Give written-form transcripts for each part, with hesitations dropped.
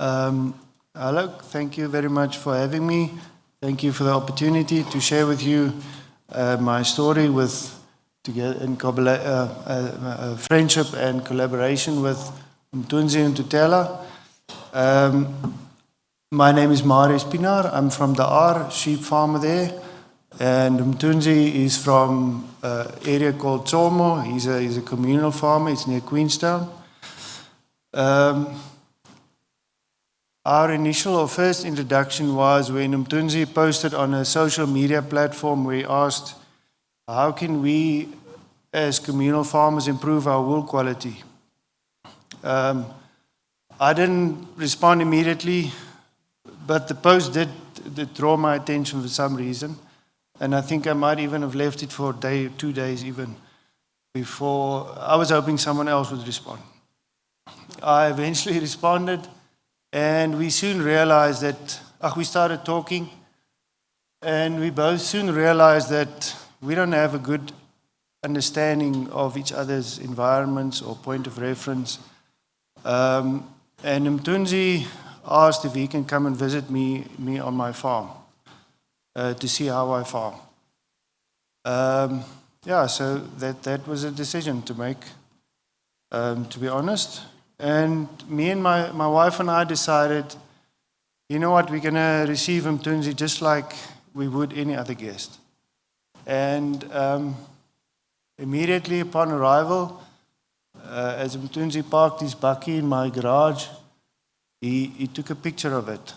Hello, thank you very much for having me. Thank you for the opportunity to share with you my story in friendship and collaboration with Mtunzi and Tutela. My name is Marius Pienaar. I'm from the R, sheep farmer there. And Mtunzi is from an area called Tsomo. He's a communal farmer. It's near Queenstown. Our initial or first introduction was when Mtunzi posted on a social media platform where he asked, how can we as communal farmers improve our wool quality? I didn't respond immediately, but the post did draw my attention for some reason. And I think I might even have left it for a day, 2 days even, before I was hoping someone else would respond. I eventually responded, and we soon realized that, we started talking, and we both soon realized that we don't have a good understanding of each other's environments or point of reference. And Mtunzi asked if he can come and visit me on my farm. To see how I farm. So that was a decision to make, to be honest. And me and my wife and I decided, you know what, we're going to receive Mtunzi just like we would any other guest. And immediately upon arrival, as Mtunzi parked his bakkie in my garage, he took a picture of it.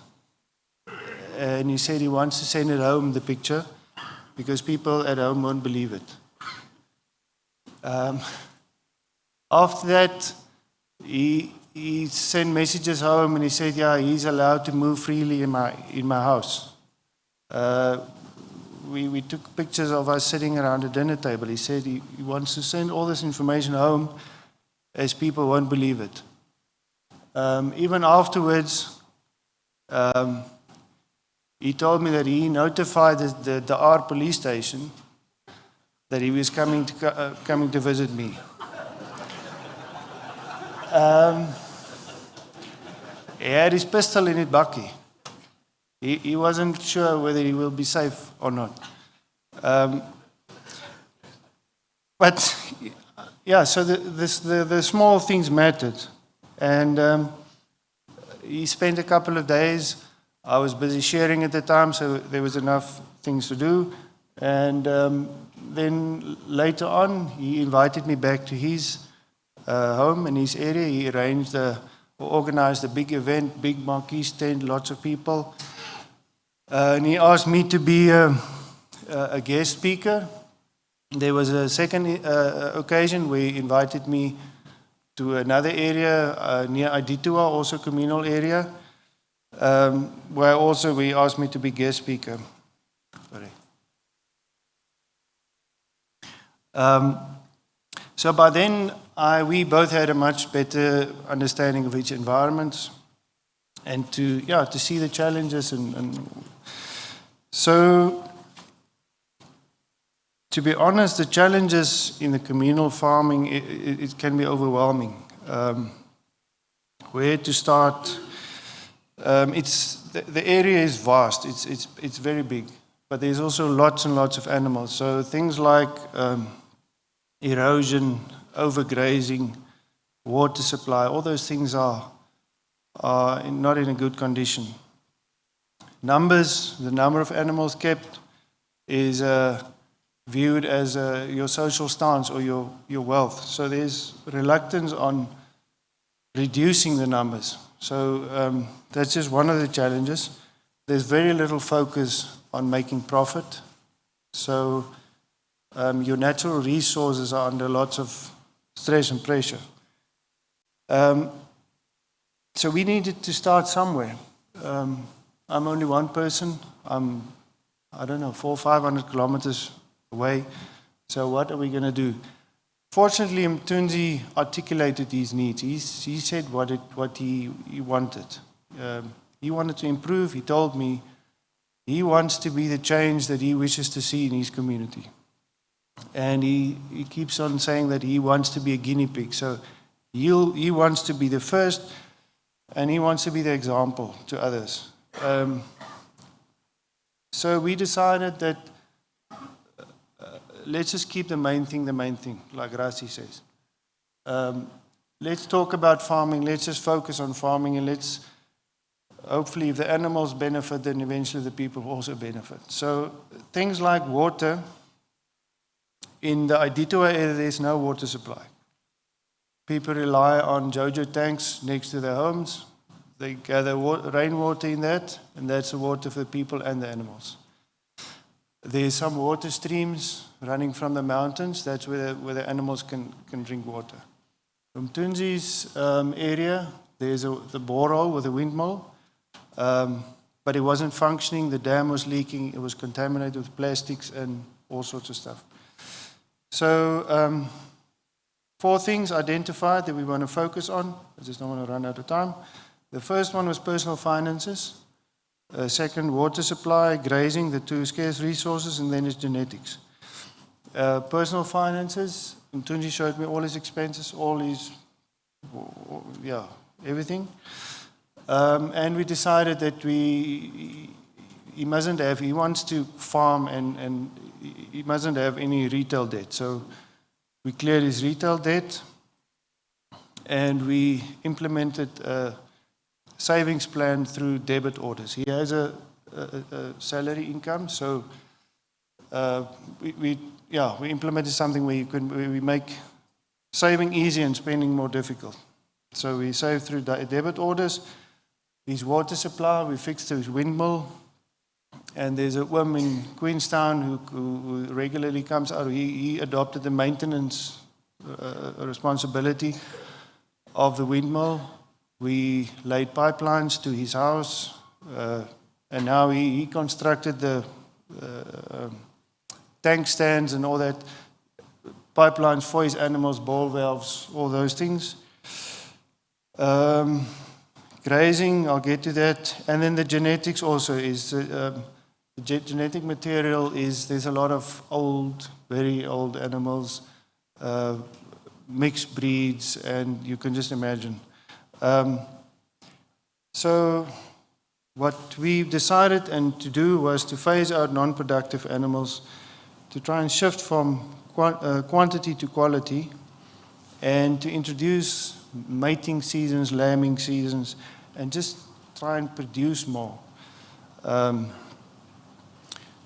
And he said he wants to send it home, the picture, because people at home won't believe it. After that, he sent messages home and he said, he's allowed to move freely in my house. We took pictures of us sitting around a dinner table. He said he wants to send all this information home as people won't believe it. Even afterwards, he told me that he notified the R police station that he was coming to visit me. He had his pistol in his bakkie. He wasn't sure whether he will be safe or not. So the small things mattered. And he spent a couple of days. I was busy sharing at the time, so there was enough things to do. And then later on, he invited me back to his home in his area. He organized a big event, big marquee tent, lots of people. And he asked me to be a guest speaker. There was a second occasion where he invited me to another area near Aditua, also communal area. Where also we asked me to be guest speaker. So by then, we both had a much better understanding of each environment, and to see the challenges and so. To be honest, the challenges in the communal farming it can be overwhelming. Where to start? The area is vast. It's very big, but there's also lots and lots of animals. So things like erosion, overgrazing, water supply, all those things are not in a good condition. The number of animals kept is viewed as your social stance or your wealth. So there's reluctance on reducing the numbers. So that's just one of the challenges. There's very little focus on making profit. So your natural resources are under lots of stress and pressure. So we needed to start somewhere. I'm only one person. I'm 400 or 500 kilometers away. So what are we going to do? Fortunately, Mtunzi articulated these needs. He said what he wanted. He wanted to improve. He told me he wants to be the change that he wishes to see in his community. And he keeps on saying that he wants to be a guinea pig. So he wants to be the first and he wants to be the example to others. So we decided that let's just keep the main thing, like Rassi says. Let's talk about farming, let's just focus on farming, and let's, hopefully, if the animals benefit, then eventually the people also benefit. So things like water, in the Aiditoa area, there's no water supply. People rely on JoJo tanks next to their homes. They gather rainwater in that, and that's the water for the people and the animals. There's some water streams running from the mountains. That's where the animals can drink water. From Tunzi's area, there's the borehole with a windmill, but it wasn't functioning. The dam was leaking. It was contaminated with plastics and all sorts of stuff. So 4 things identified that we want to focus on. I just don't want to run out of time. The first one was personal finances. Second, water supply, grazing, the 2 scarce resources, and then it's genetics. Personal finances, Tunji showed me all his expenses, all his, everything. And we decided that he mustn't have, he wants to farm and he mustn't have any retail debt. So we cleared his retail debt and we implemented a savings plan through debit orders. He has a salary income, so we implemented something where we make saving easy and spending more difficult. So we save through debit orders. His water supply, we fixed his windmill, and there's a woman in Queenstown who regularly comes out. He adopted the maintenance responsibility of the windmill. We laid pipelines to his house, and now he constructed the tank stands and all that, pipelines for his animals, ball valves, all those things. Grazing, I'll get to that. And then the genetics also is, the genetic material is, there's a lot of old, very old animals, mixed breeds, and you can just imagine. So what we decided and to do was to phase out non-productive animals, to try and shift from quantity to quality, and to introduce mating seasons, lambing seasons, and just try and produce more.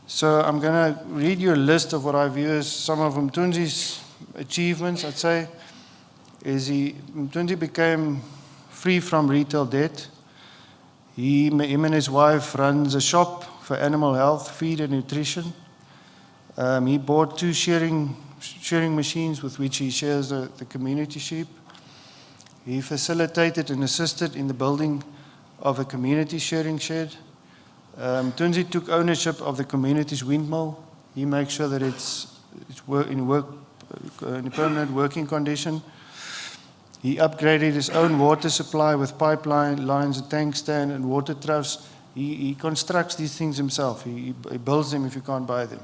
So I'm going to read you a list of what I view as some of Mtunzi's achievements, I'd say. Mtunzi became free from retail debt. Him and his wife runs a shop for animal health, feed and nutrition. He bought 2 shearing machines with which he shares the community sheep. He facilitated and assisted in the building of a community shearing shed. Tunzi took ownership of the community's windmill. He makes sure that it's in a permanent working condition. He upgraded his own water supply with pipeline lines, a tank stand, and water troughs. He constructs these things himself. He builds them if you can't buy them.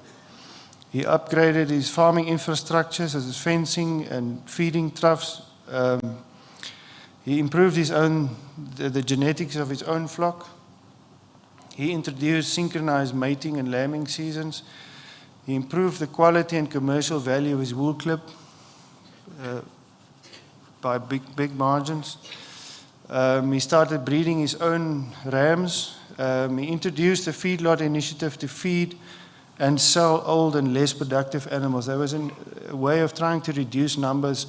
He upgraded his farming infrastructure, such as fencing and feeding troughs. He improved the genetics of his own flock. He introduced synchronized mating and lambing seasons. He improved the quality and commercial value of his wool clip by big margins. He started breeding his own rams. He introduced the feedlot initiative to feed and sell old and less productive animals. There was a way of trying to reduce numbers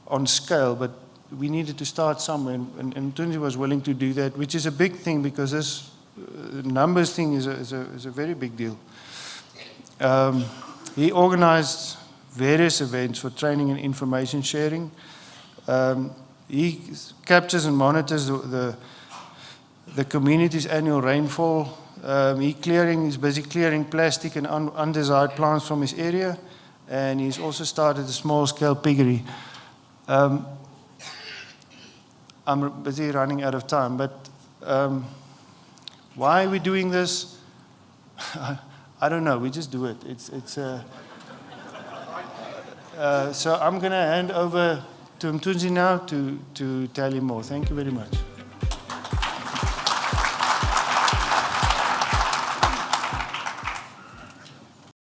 on scale, but we needed to start somewhere, and Tunzi was willing to do that, which is a big thing because this numbers thing is a very big deal. He organized various events for training and information sharing. He captures and monitors the community's annual rainfall. He's busy clearing plastic and undesired plants from his area, and he's also started a small-scale piggery. I'm busy running out of time, but why are we doing this? I don't know. We just do it. So I'm going to hand over to Mtunzi now to tell you more. Thank you very much.